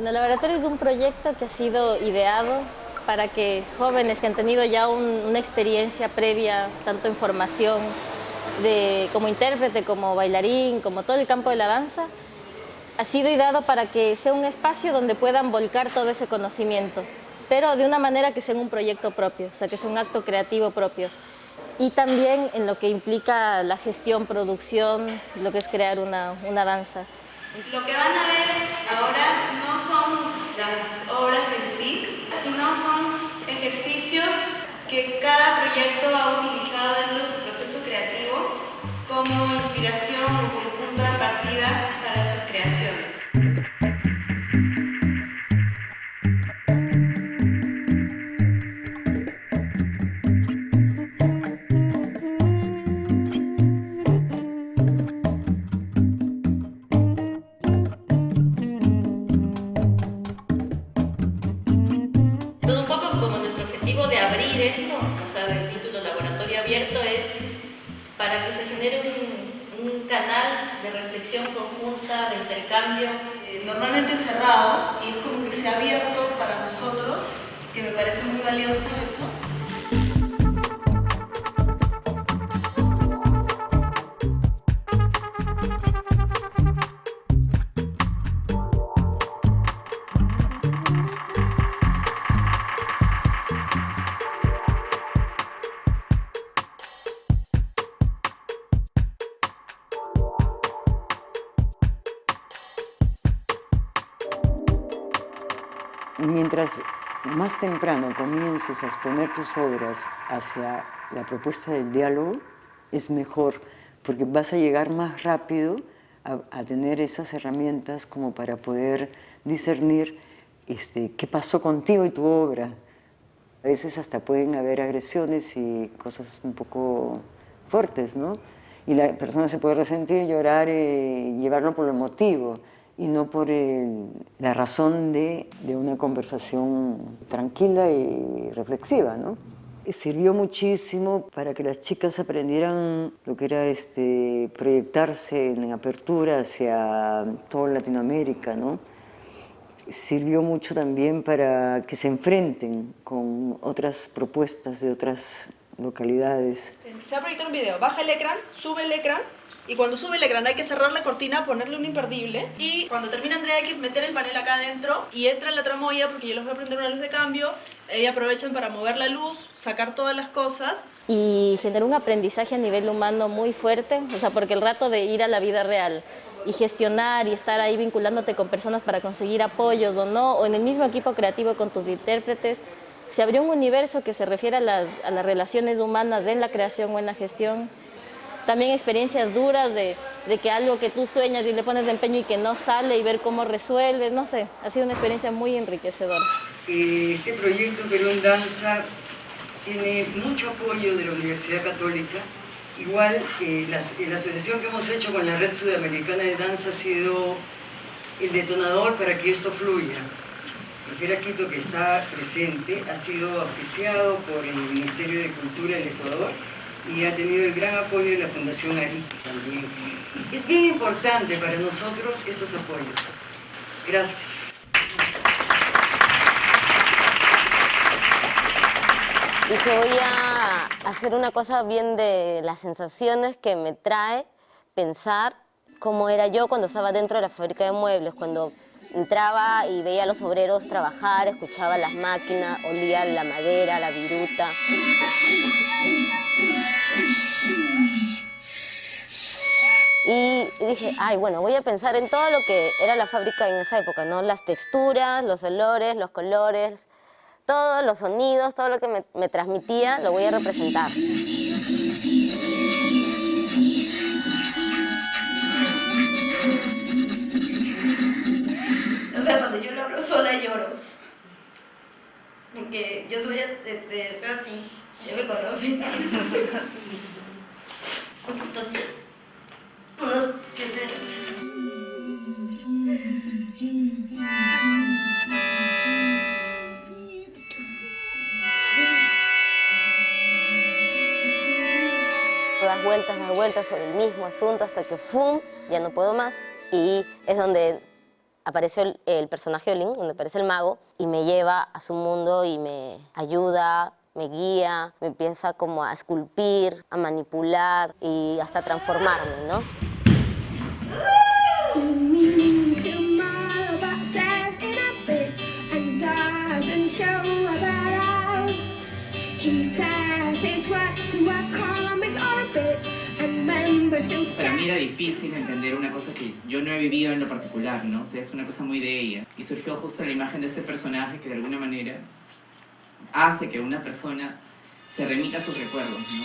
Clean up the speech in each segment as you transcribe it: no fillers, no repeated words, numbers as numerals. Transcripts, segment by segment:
Bueno, el laboratorio es un proyecto que ha sido ideado para que jóvenes que han tenido ya una experiencia previa, tanto en formación como intérprete, como bailarín, como todo el campo de la danza, ha sido ideado para que sea un espacio donde puedan volcar todo ese conocimiento, pero de una manera que sea un proyecto propio, o sea, que sea un acto creativo propio. Y también en lo que implica la gestión, producción, lo que es crear una danza. Lo que van a ver ahora no son las obras en sí, sino son ejercicios que cada proyecto ha utilizado dentro de su proceso creativo como inspiración o como punto de partida para sus creaciones. Entonces, un poco como nuestro objetivo de abrir esto, o sea, del título Laboratorio Abierto, es para que se genere un canal de reflexión conjunta, de intercambio. Normalmente cerrado, y es como que se ha abierto para nosotros, que me parece muy valioso eso. Mientras más temprano comiences a exponer tus obras hacia la propuesta del diálogo, es mejor, porque vas a llegar más rápido a tener esas herramientas como para poder discernir qué pasó contigo y tu obra. A veces hasta pueden haber agresiones y cosas un poco fuertes, ¿no? Y la persona se puede resentir, llorar y llevarlo por lo emotivo y no por la razón de una conversación tranquila y reflexiva, ¿no? Sirvió muchísimo para que las chicas aprendieran lo que era proyectarse en apertura hacia toda Latinoamérica, ¿no? Sirvió mucho también para que se enfrenten con otras propuestas de otras localidades. Se va a proyectar un video, baja el ecrán, sube el ecrán, y cuando sube el ecrán hay que cerrar la cortina, ponerle un imperdible, y cuando termina Andrea hay que meter el panel acá adentro y entra en la tramoya porque yo les voy a prender una luz de cambio, y aprovechan para mover la luz, sacar todas las cosas. Y generó un aprendizaje a nivel humano muy fuerte, o sea, porque el rato de ir a la vida real y gestionar y estar ahí vinculándote con personas para conseguir apoyos o no, o en el mismo equipo creativo con tus intérpretes, se abrió un universo que se refiere a las relaciones humanas en la creación o en la gestión. También experiencias duras de que algo que tú sueñas y le pones de empeño y que no sale y ver cómo resuelves, no sé, ha sido una experiencia muy enriquecedora. Este proyecto Perú en Danza tiene mucho apoyo de la Universidad Católica. Igual la asociación que hemos hecho con la Red Sudamericana de Danza ha sido el detonador para que esto fluya. Cualquiera Quito que está presente ha sido auspiciado por el Ministerio de Cultura del Ecuador y ha tenido el gran apoyo de la Fundación Arica también. Es bien importante para nosotros estos apoyos. Gracias. Dije, voy a hacer una cosa bien de las sensaciones que me trae pensar cómo era yo cuando estaba dentro de la fábrica de muebles, cuando entraba y veía a los obreros trabajar, escuchaba las máquinas, olía la madera, la viruta. Y dije, ay, bueno, voy a pensar en todo lo que era la fábrica en esa época, ¿no? Las texturas, los olores, los colores, todos los sonidos, todo lo que me transmitía, lo voy a representar. O sea, cuando yo lo hablo sola lloro. Porque yo soy así, ya me conocen. Entonces, unos 7 meses. Dar vueltas sobre el mismo asunto hasta que ¡fum! Ya no puedo más. Y es donde aparece el personaje Olin, donde aparece el mago, y me lleva a su mundo y me ayuda, me guía, me empieza como a esculpir, a manipular y hasta transformarme, ¿no? Para mí era difícil entender una cosa que yo no he vivido en lo particular, ¿no? O sea, es una cosa muy de ella. Y surgió justo la imagen de este personaje que de alguna manera hace que una persona se remita a sus recuerdos, ¿no?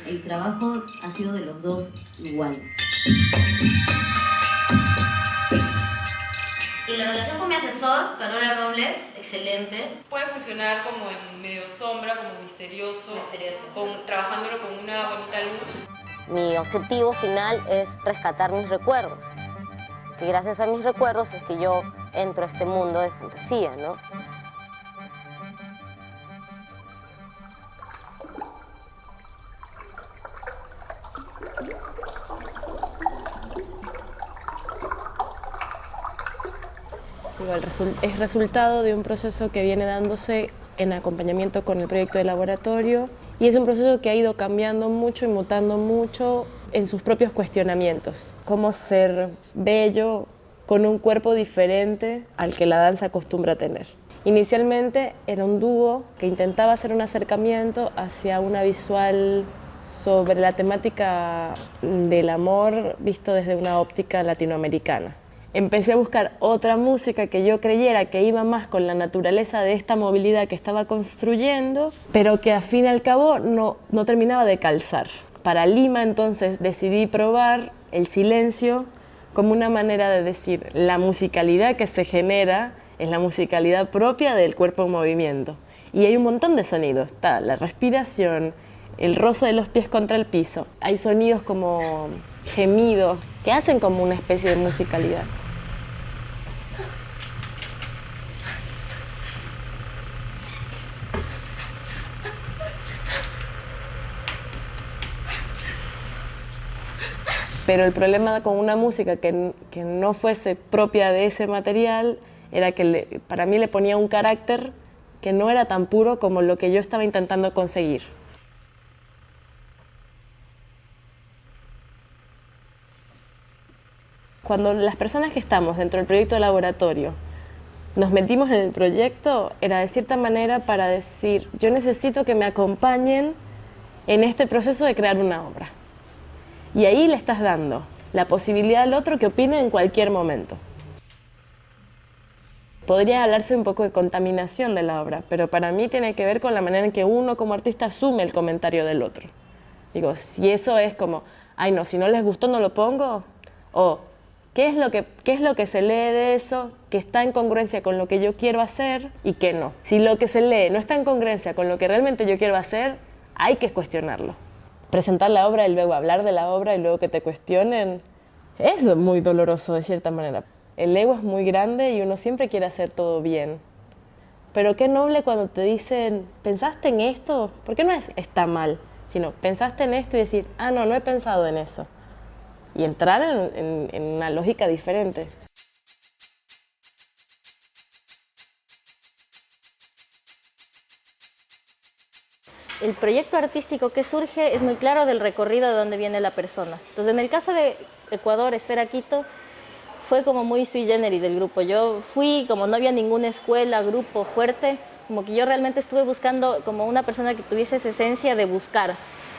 El trabajo ha sido de los dos igual. Y la relación con mi asesor, Carola Robles, excelente. Puede funcionar como en medio sombra, como misterioso. Trabajándolo con una bonita luz. Mi objetivo final es rescatar mis recuerdos, que gracias a mis recuerdos es que yo entro a este mundo de fantasía, ¿no? Es resultado de un proceso que viene dándose en acompañamiento con el proyecto de laboratorio y es un proceso que ha ido cambiando mucho y mutando mucho en sus propios cuestionamientos. Cómo ser bello con un cuerpo diferente al que la danza acostumbra tener. Inicialmente era un dúo que intentaba hacer un acercamiento hacia una visual sobre la temática del amor visto desde una óptica latinoamericana. Empecé a buscar otra música que yo creyera que iba más con la naturaleza de esta movilidad que estaba construyendo, pero que al fin y al cabo no terminaba de calzar. Para Lima entonces decidí probar el silencio como una manera de decir la musicalidad que se genera es la musicalidad propia del cuerpo en movimiento. Y hay un montón de sonidos, está la respiración, el roce de los pies contra el piso. Hay sonidos como gemidos que hacen como una especie de musicalidad. Pero el problema con una música que no fuese propia de ese material era que para mí le ponía un carácter que no era tan puro como lo que yo estaba intentando conseguir. Cuando las personas que estamos dentro del proyecto de laboratorio nos metimos en el proyecto, era de cierta manera para decir, yo necesito que me acompañen en este proceso de crear una obra. Y ahí le estás dando la posibilidad al otro que opine en cualquier momento. Podría hablarse un poco de contaminación de la obra, pero para mí tiene que ver con la manera en que uno como artista asume el comentario del otro. Digo, si eso es como, ay no, si no les gustó no lo pongo, o ¿qué es lo que se lee de eso que está en congruencia con lo que yo quiero hacer y qué no? Si lo que se lee no está en congruencia con lo que realmente yo quiero hacer, hay que cuestionarlo. Presentar la obra y luego hablar de la obra y luego que te cuestionen, es muy doloroso de cierta manera. El ego es muy grande y uno siempre quiere hacer todo bien. Pero qué noble cuando te dicen, ¿pensaste en esto? Porque no está mal, sino pensaste en esto y decir, ah, no he pensado en eso. Y entrar en una lógica diferente. El proyecto artístico que surge es muy claro del recorrido de dónde viene la persona. Entonces, en el caso de Ecuador, Esfera Quito, fue como muy sui generis del grupo. Yo fui, como no había ninguna escuela, grupo fuerte, como que yo realmente estuve buscando como una persona que tuviese esa esencia de buscar,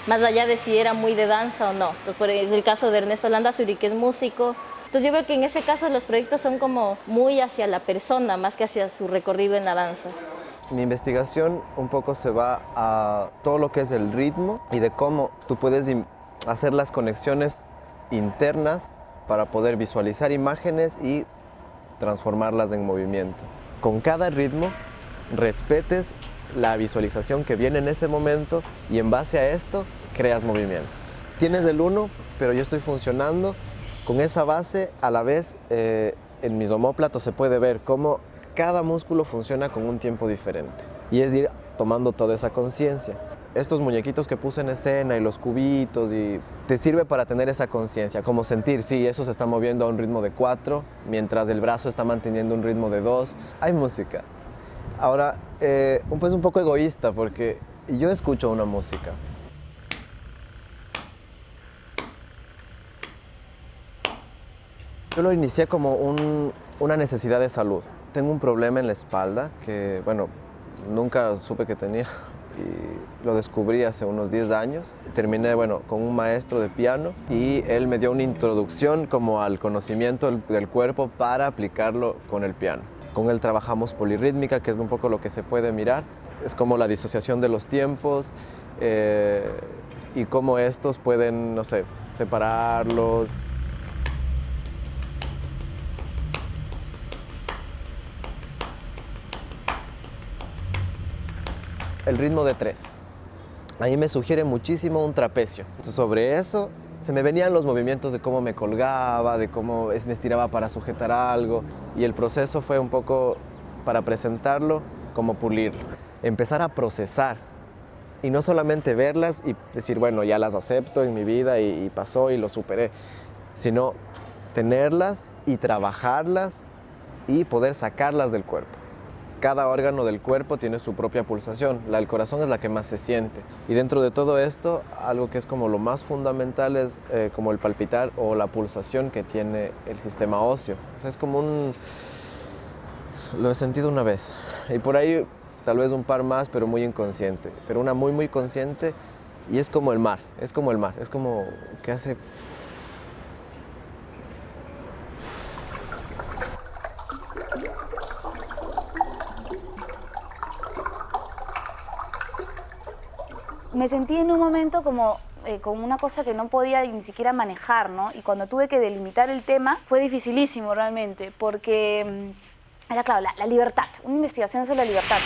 más allá de si era muy de danza o no. Entonces, es el caso de Ernesto Landazuri, que es músico. Entonces yo veo que en ese caso los proyectos son como muy hacia la persona, más que hacia su recorrido en la danza. Mi investigación un poco se va a todo lo que es el ritmo y de cómo tú puedes hacer las conexiones internas para poder visualizar imágenes y transformarlas en movimiento. Con cada ritmo respetes la visualización que viene en ese momento y en base a esto creas movimiento. Tienes el 1, pero yo estoy funcionando con esa base. A la vez en mis omóplatos se puede ver cómo cada músculo funciona con un tiempo diferente y es ir tomando toda esa conciencia. estos muñequitos que puse en escena y los cubitos, y te sirve para tener esa conciencia, como sentir, sí, eso se está moviendo a un ritmo de 4, mientras el brazo está manteniendo un ritmo de 2. Hay música. Ahora, pues un poco egoísta, porque yo escucho una música. Yo lo inicié como una necesidad de salud. Tengo un problema en la espalda que, bueno, nunca supe que tenía y lo descubrí hace unos 10 años. Terminé, bueno, con un maestro de piano y él me dio una introducción como al conocimiento del cuerpo para aplicarlo con el piano. Con él trabajamos polirrítmica, que es un poco lo que se puede mirar. Es como la disociación de los tiempos y cómo estos pueden, no sé, separarlos. El ritmo de 3. A mí me sugiere muchísimo un trapecio. Entonces, sobre eso se me venían los movimientos de cómo me colgaba, de cómo me estiraba para sujetar algo. Y el proceso fue un poco para presentarlo, como pulirlo. Empezar a procesar. Y no solamente verlas y decir, bueno, ya las acepto en mi vida y pasó y lo superé. Sino tenerlas y trabajarlas y poder sacarlas del cuerpo. Cada órgano del cuerpo tiene su propia pulsación. La del corazón es la que más se siente. Y dentro de todo esto, algo que es como lo más fundamental es como el palpitar o la pulsación que tiene el sistema óseo. O sea, es como un... Lo he sentido una vez. Y por ahí tal vez un par más, pero muy inconsciente. Pero una muy, muy consciente y es como el mar. Es como el mar. Es como que hace... Me sentí en un momento como una cosa que no podía ni siquiera manejar, ¿no? Y cuando tuve que delimitar el tema fue dificilísimo realmente, porque era claro, la libertad, una investigación sobre la libertad.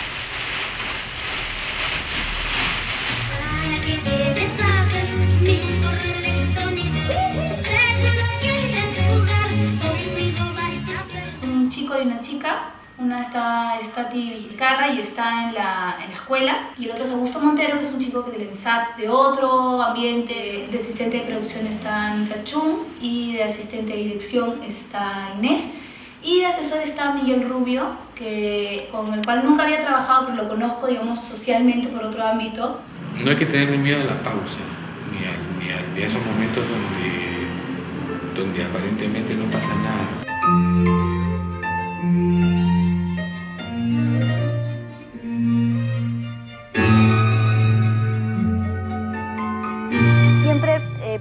Es un chico y una chica. Una está Stati Vizcarra y está en la escuela, y el otro es Augusto Montero, que es un chico que del ENSAT de otro ambiente. De asistente de producción está Nika Chun, y de asistente de dirección está Inés, y de asesor está Miguel Rubio, con el cual nunca había trabajado, pero lo conozco, digamos, socialmente por otro ámbito. No hay que tenerle miedo a la pausa, ni a esos momentos donde aparentemente no pasa nada.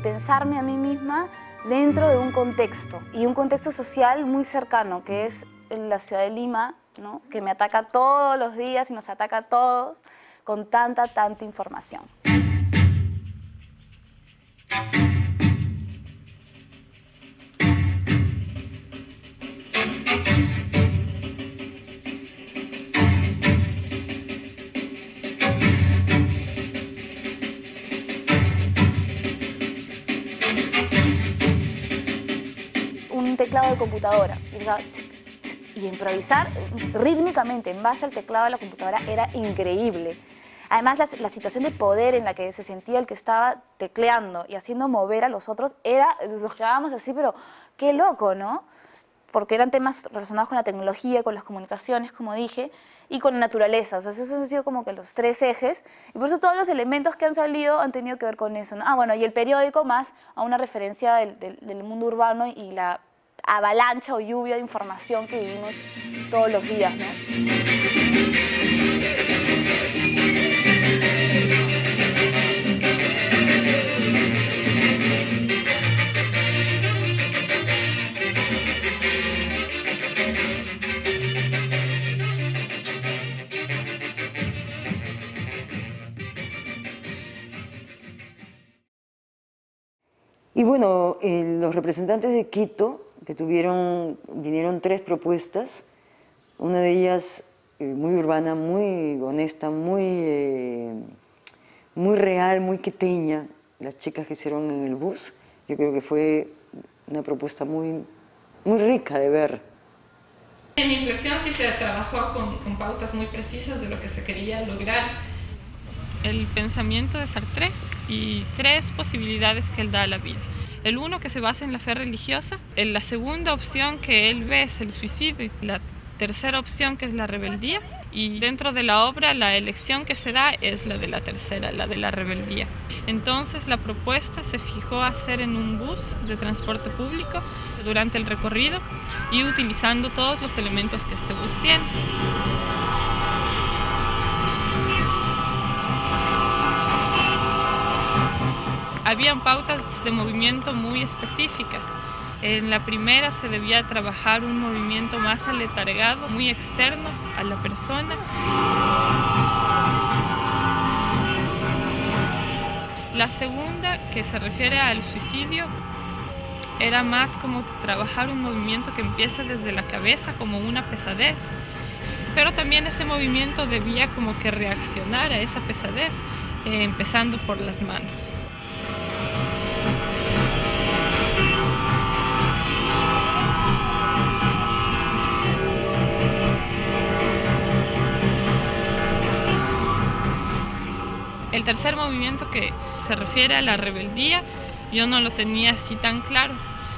Pensarme a mí misma dentro de un contexto, y un contexto social muy cercano, que es la ciudad de Lima, ¿no? Que me ataca todos los días y nos ataca a todos con tanta información. Teclado de computadora y improvisar rítmicamente en base al teclado de la computadora era increíble. Además, la situación de poder en la que se sentía el que estaba tecleando y haciendo mover a los otros, nos quedábamos así, pero qué loco, ¿no? Porque eran temas relacionados con la tecnología, con las comunicaciones, como dije, y con la naturaleza. O sea, esos han sido como que los 3 ejes, y por eso todos los elementos que han salido han tenido que ver con eso, ¿no? Bueno, y el periódico más a una referencia del mundo urbano y la avalancha o lluvia de información que vivimos todos los días, ¿no? Y bueno, los representantes de Quito, que vinieron 3 propuestas, una de ellas muy urbana, muy honesta, muy real, muy quiteña, las chicas que hicieron en el bus. Yo creo que fue una propuesta muy rica de ver. En Inflexión sí se trabajó con pautas muy precisas de lo que se quería lograr. el pensamiento de Sartre y 3 posibilidades que él da a la vida. El uno, que se basa en la fe religiosa. La segunda opción que él ve es el suicidio. La tercera opción, que es la rebeldía. Y dentro de la obra, la elección que se da es la de la tercera, la de la rebeldía. Entonces, la propuesta se fijó a hacer en un bus de transporte público durante el recorrido y utilizando todos los elementos que este bus tiene. Habían pautas de movimiento muy específicas. En la primera se debía trabajar un movimiento más aletargado, muy externo a la persona. La segunda, que se refiere al suicidio, era más como trabajar un movimiento que empieza desde la cabeza como una pesadez, pero también ese movimiento debía como que reaccionar a esa pesadez, empezando por las manos. El tercer movimiento, que se refiere a la rebeldía, yo no lo tenía así tan claro.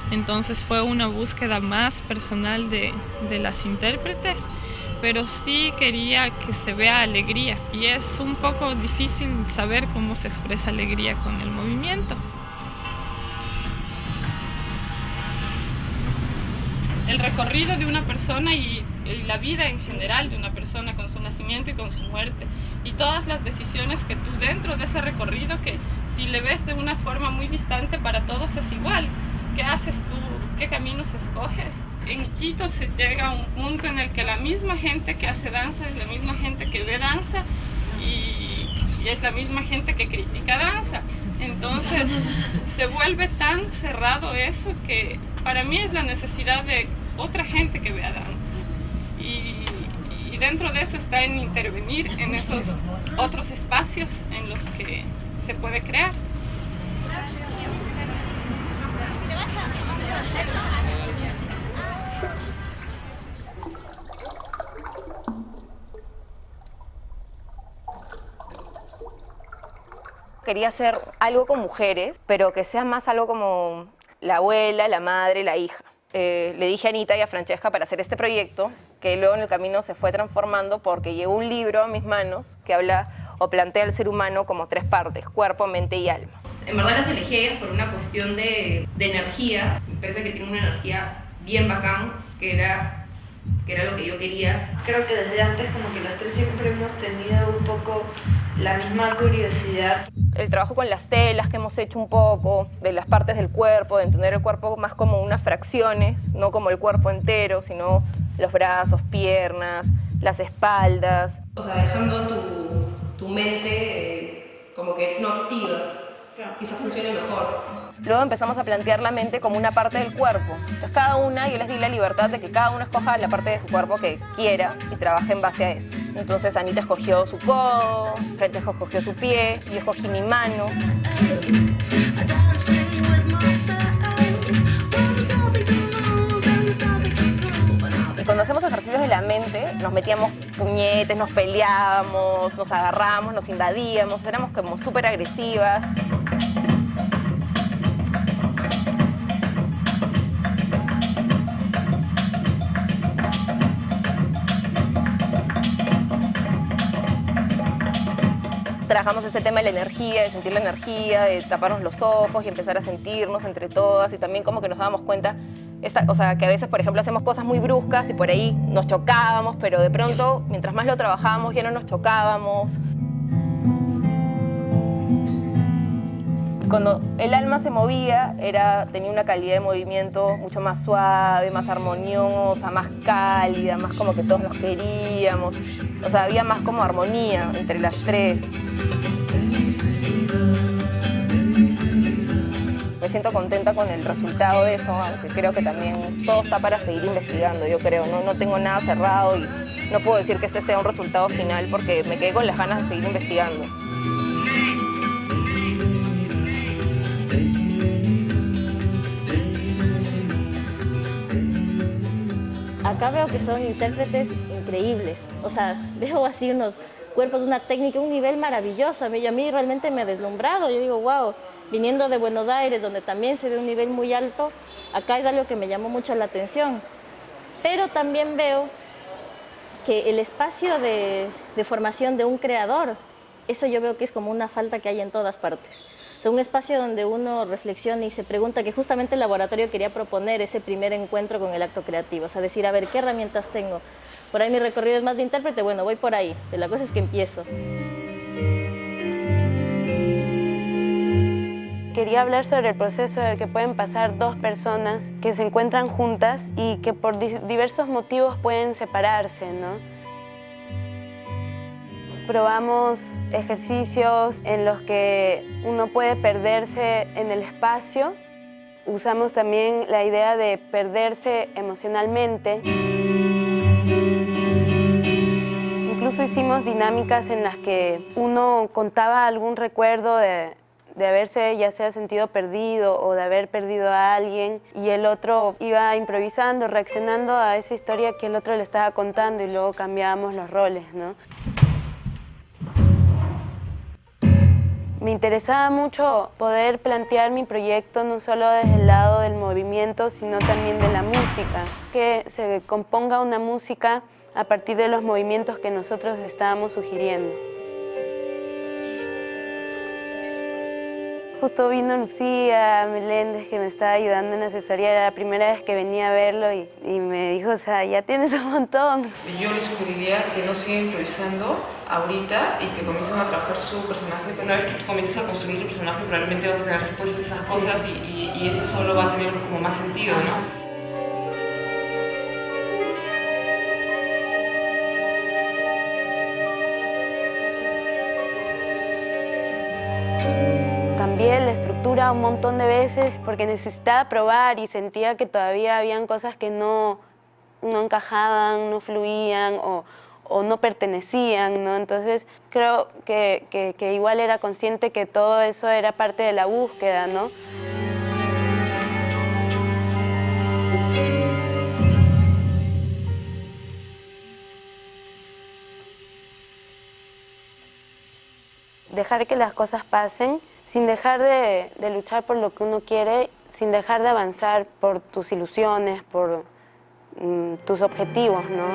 Entonces fue una búsqueda más personal de las intérpretes, pero sí quería que se vea alegría. Y es un poco difícil saber cómo se expresa alegría con el movimiento. El recorrido de una persona y la vida en general de una persona, con su nacimiento y con su muerte, y todas las decisiones que tú dentro de ese recorrido, que si le ves de una forma muy distante, para todos es igual. ¿Qué haces tú? ¿Qué caminos escoges? En Quito se llega a un punto en el que la misma gente que hace danza es la misma gente que ve danza y es la misma gente que critica danza. Entonces se vuelve tan cerrado eso que para mí es la necesidad de otra gente que vea danza. Y dentro de eso está en intervenir en esos otros espacios en los que se puede crear. Quería hacer algo con mujeres, pero que sea más algo como la abuela, la madre, la hija. Le dije a Anita y a Francesca para hacer este proyecto, que luego en el camino se fue transformando porque llegó un libro a mis manos que habla o plantea al ser humano como 3 partes: cuerpo, mente y alma. En verdad las elegí a ellas por una cuestión de energía. Me parece que tiene una energía bien bacán, que era lo que yo quería. Creo que desde antes como que las 3 siempre hemos tenido un poco la misma curiosidad. El trabajo con las telas que hemos hecho un poco, de las partes del cuerpo, de entender el cuerpo más como unas fracciones, no como el cuerpo entero, sino los brazos, piernas, las espaldas. O sea, dejando tu mente como que no activa, quizás funcione mejor. Luego empezamos a plantear la mente como una parte del cuerpo. Entonces cada una, yo les di la libertad de que cada una escoja la parte de su cuerpo que quiera y trabaje en base a eso. Entonces Anita escogió su codo, Francesca escogió su pie, yo escogí mi mano. Y cuando hacemos ejercicios de la mente, nos metíamos puñetes, nos peleábamos, nos agarrábamos, nos invadíamos, éramos como súper agresivas. Trabajamos ese tema de la energía, de sentir la energía, de taparnos los ojos y empezar a sentirnos entre todas, y también como que nos dábamos cuenta, o sea, que a veces, por ejemplo, hacemos cosas muy bruscas y por ahí nos chocábamos, pero de pronto, mientras más lo trabajábamos, ya no nos chocábamos. Cuando el alma se movía, tenía una calidad de movimiento mucho más suave, más armoniosa, más cálida, más como que todos nos queríamos. O sea, había más como armonía entre las 3. Me siento contenta con el resultado de eso, aunque creo que también todo está para seguir investigando, yo creo. No tengo nada cerrado y no puedo decir que este sea un resultado final porque me quedé con las ganas de seguir investigando. Acá veo que son intérpretes increíbles, o sea, veo así unos cuerpo, es una técnica, un nivel maravilloso. A mí realmente me ha deslumbrado. Yo digo, wow, viniendo de Buenos Aires, donde también se ve un nivel muy alto, acá es algo que me llamó mucho la atención. Pero también veo que el espacio de formación de un creador, eso yo veo que es como una falta que hay en todas partes. O sea, un espacio donde uno reflexiona y se pregunta, que justamente el laboratorio quería proponer ese primer encuentro con el acto creativo, o sea, decir, a ver, ¿qué herramientas tengo? Por ahí mi recorrido es más de intérprete, bueno, voy por ahí, pero la cosa es que empiezo. Quería hablar sobre el proceso del que pueden pasar dos personas que se encuentran juntas y que por diversos motivos pueden separarse, ¿no? Probamos ejercicios en los que uno puede perderse en el espacio. Usamos también la idea de perderse emocionalmente. Incluso hicimos dinámicas en las que uno contaba algún recuerdo de haberse ya sea sentido perdido o de haber perdido a alguien, y el otro iba improvisando, reaccionando a esa historia que el otro le estaba contando, y luego cambiábamos los roles, ¿no? Me interesaba mucho poder plantear mi proyecto no solo desde el lado del movimiento, sino también de la música, que se componga una música a partir de los movimientos que nosotros estábamos sugiriendo. Justo vino Lucía Meléndez, que me estaba ayudando en asesoría, era la primera vez que venía a verlo y me dijo, o sea, ya tienes un montón. Yo les sugeriría que no sigan improvisando ahorita y que comiencen a trabajar su personaje. Una vez que tú comiences a construir tu personaje, probablemente vas a tener respuestas a esas cosas y ese solo va a tener como más sentido, ¿no? Cambié la estructura un montón de veces porque necesitaba probar y sentía que todavía habían cosas que no encajaban, no fluían o no pertenecían, ¿no? Entonces creo que igual era consciente que todo eso era parte de la búsqueda, ¿no? Dejar que las cosas pasen sin dejar de luchar por lo que uno quiere, sin dejar de avanzar por tus ilusiones, por tus objetivos, ¿no?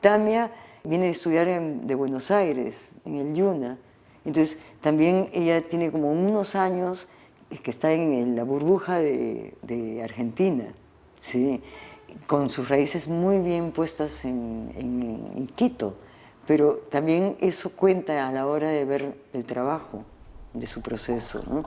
Tamia viene de estudiar de Buenos Aires, en el Yuna. Entonces, también ella tiene como unos años que está en la burbuja de Argentina, ¿sí? Con sus raíces muy bien puestas en Quito, pero también eso cuenta a la hora de ver el trabajo de su proceso, ¿no?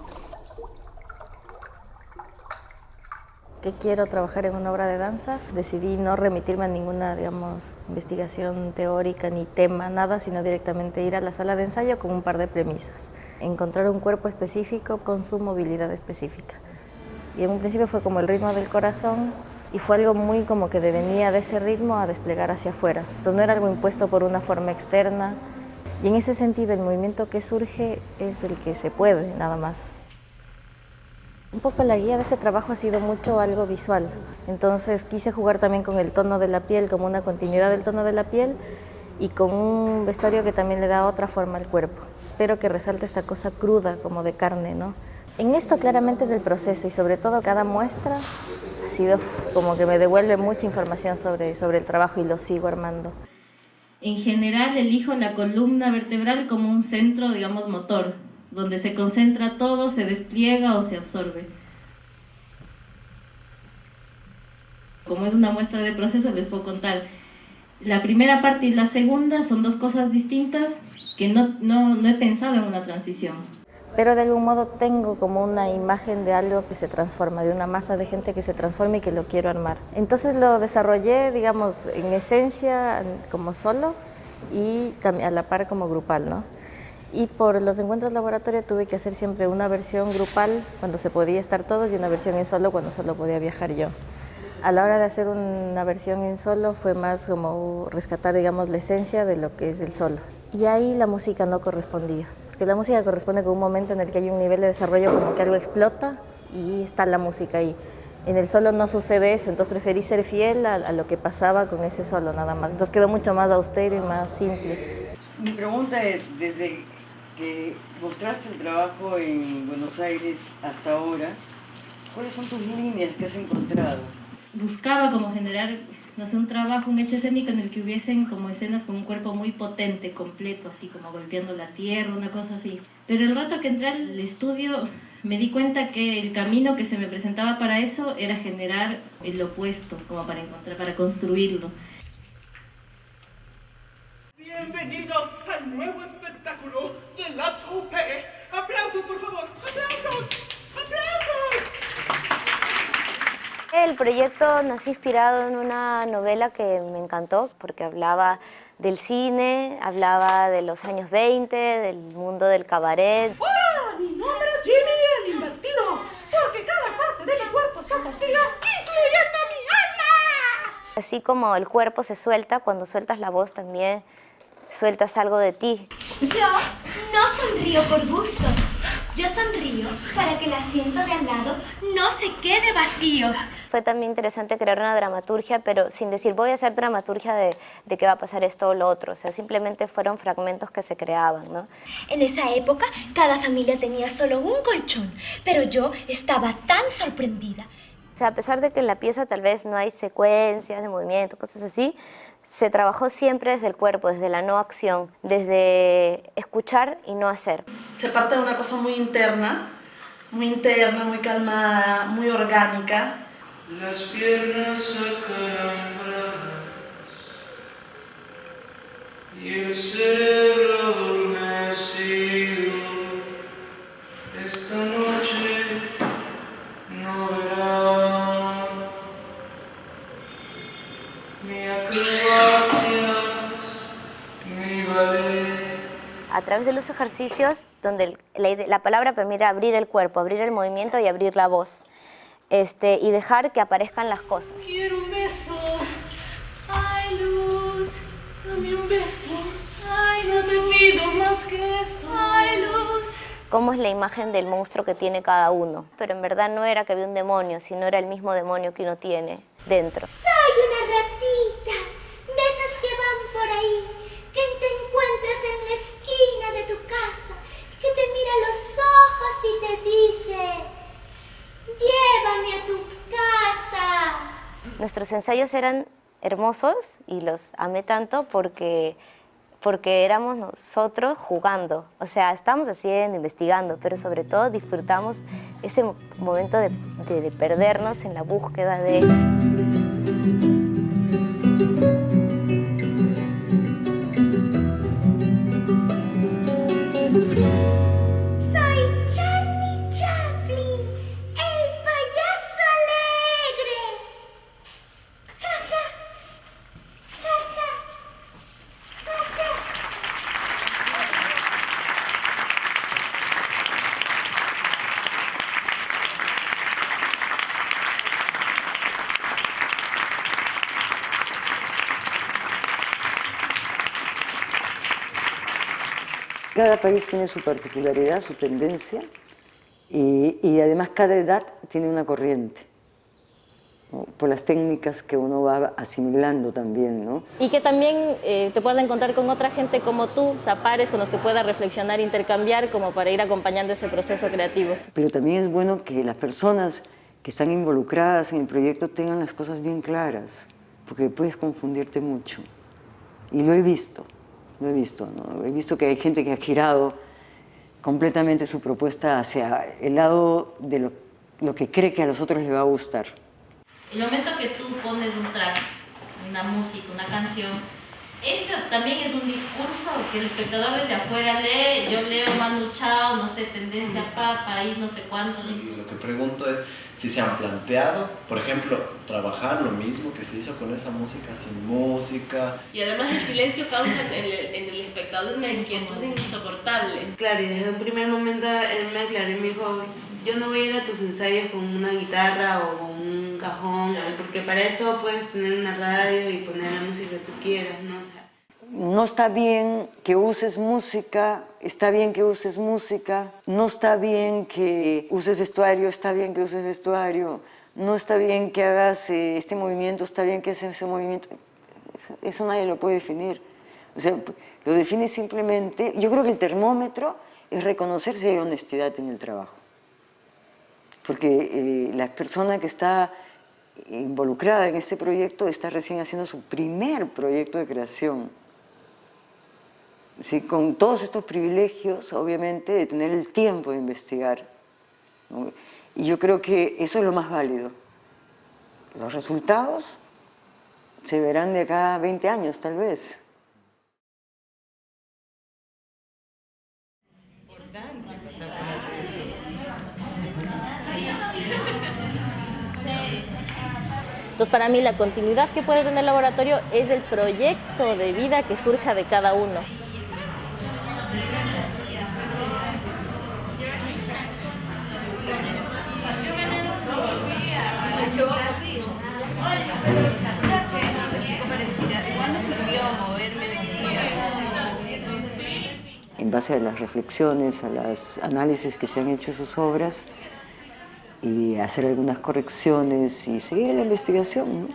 Que quiero trabajar en una obra de danza, decidí no remitirme a ninguna, digamos, investigación teórica ni tema, nada, sino directamente ir a la sala de ensayo con un par de premisas. Encontrar un cuerpo específico con su movilidad específica. Y en un principio fue como el ritmo del corazón, y fue algo muy como que venía de ese ritmo a desplegar hacia afuera. Entonces no era algo impuesto por una forma externa, y en ese sentido el movimiento que surge es el que se puede, nada más. Un poco la guía de este trabajo ha sido mucho algo visual, entonces quise jugar también con el tono de la piel, como una continuidad del tono de la piel, y con un vestuario que también le da otra forma al cuerpo, pero que resalta esta cosa cruda, como de carne, ¿no? En esto claramente es el proceso, y sobre todo cada muestra ha sido como que me devuelve mucha información sobre el trabajo, y lo sigo armando. En general elijo la columna vertebral como un centro, digamos, motor, donde se concentra todo, se despliega o se absorbe. Como es una muestra de proceso, les puedo contar. La primera parte y la segunda son dos cosas distintas que no he pensado en una transición. Pero de algún modo tengo como una imagen de algo que se transforma, de una masa de gente que se transforma y que lo quiero armar. Entonces lo desarrollé, digamos, en esencia como solo y también a la par como grupal, ¿no? Y por los encuentros laboratorio tuve que hacer siempre una versión grupal cuando se podía estar todos y una versión en solo cuando solo podía viajar yo. A la hora de hacer una versión en solo fue más como rescatar, digamos, la esencia de lo que es el solo. Y ahí la música no correspondía. Que la música corresponde con un momento en el que hay un nivel de desarrollo como que algo explota y está la música ahí. En el solo no sucede eso, entonces preferí ser fiel a lo que pasaba con ese solo nada más. Entonces quedó mucho más austero y más simple. Mi pregunta es, desde que mostraste el trabajo en Buenos Aires hasta ahora, ¿cuáles son tus líneas que has encontrado? Buscaba como generar, no sé, un trabajo, un hecho escénico en el que hubiesen como escenas con un cuerpo muy potente, completo, así como golpeando la tierra, una cosa así. Pero el rato que entré al estudio me di cuenta que el camino que se me presentaba para eso era generar el opuesto, como para construirlo. Bienvenidos al nuevo espectáculo de la trupe. ¡Aplausos, por favor! ¡Aplausos! ¡Aplausos! El proyecto nació inspirado en una novela que me encantó porque hablaba del cine, hablaba de los años 20, del mundo del cabaret. ¡Hola! Mi nombre es Jimmy el Invertido, porque cada parte de mi cuerpo está torcida, incluyendo mi alma. Así como el cuerpo se suelta, cuando sueltas la voz también sueltas algo de ti. Yo no sonrío por gusto. Yo sonrío para que el asiento de al lado no se quede vacío. Fue también interesante crear una dramaturgia, pero sin decir voy a hacer dramaturgia de que va a pasar esto o lo otro. O sea, simplemente fueron fragmentos que se creaban, ¿no? En esa época, cada familia tenía solo un colchón, pero yo estaba tan sorprendida. O sea, a pesar de que en la pieza tal vez no hay secuencias de movimiento, cosas así, se trabajó siempre desde el cuerpo, desde la no acción, desde escuchar y no hacer. Se parte de una cosa muy interna, muy calmada, muy orgánica. Las piernas acalambradas y el cerebro adormecido. Esta noche no verá ni acrobacias ni ballet. A través de los ejercicios, donde la palabra permite abrir el cuerpo, abrir el movimiento y abrir la voz. Y dejar que aparezcan las cosas. Quiero un beso. Ay, Luz, dame un beso. Ay, no te pido más que eso. Ay, Luz. Cómo es la imagen del monstruo que tiene cada uno. Pero en verdad no era que había un demonio, sino era el mismo demonio que uno tiene dentro. Soy una ratita, de esas que van por ahí, que te encuentras en la esquina de tu casa, que te mira a los ojos y te dice: llévame a tu casa. Nuestros ensayos eran hermosos y los amé tanto porque éramos nosotros jugando. O sea, estábamos haciendo, investigando, pero sobre todo disfrutamos ese momento de perdernos en la búsqueda de... Cada país tiene su particularidad, su tendencia, y además cada edad tiene una corriente, ¿no? Por las técnicas que uno va asimilando también, ¿no? Y que también te puedas encontrar con otra gente como tú, o sea, pares con los que puedas reflexionar, intercambiar, como para ir acompañando ese proceso creativo. Pero también es bueno que las personas que están involucradas en el proyecto tengan las cosas bien claras, porque puedes confundirte mucho. Y lo he visto, ¿no? He visto que hay gente que ha girado completamente su propuesta hacia el lado de lo que cree que a los otros les va a gustar. El momento que tú pones un track, una música, una canción, eso también es un discurso que el espectador desde afuera lee. Yo leo Manu Chao, no sé, tendencia país, no sé cuánto. Lo que pregunto es si se han planteado, por ejemplo, trabajar lo mismo que se hizo con esa música sin música. Y además el silencio causa en el espectador una inquietud insoportable. Claro, y desde un primer momento él me aclaró y me dijo: yo no voy a ir a tus ensayos con una guitarra o con un cajón, porque para eso puedes tener una radio y poner la música que tú quieras, ¿no? O sea, no está bien que uses música, está bien que uses música, no está bien que uses vestuario, está bien que uses vestuario. no está bien que hagas este movimiento, está bien que hagas ese movimiento. Eso nadie lo puede definir. O sea, lo define simplemente, yo creo que el termómetro es reconocer si hay honestidad en el trabajo. Porque la persona que está involucrada en este proyecto está recién haciendo su primer proyecto de creación. ¿Sí? Con todos estos privilegios, obviamente, de tener el tiempo de investigar, ¿no? Y yo creo que eso es lo más válido. Los resultados se verán de acá a 20 años, tal vez. Entonces, para mí, la continuidad que puede tener el laboratorio es el proyecto de vida que surja de cada uno. En base a las reflexiones, a los análisis que se han hecho de sus obras, y hacer algunas correcciones y seguir la investigación, ¿no?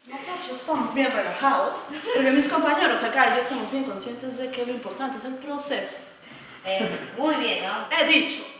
Nosotros estamos bien relajados, porque mis compañeros acá y yo estamos bien conscientes de que lo importante es el proceso. Muy bien, ¿no? He dicho.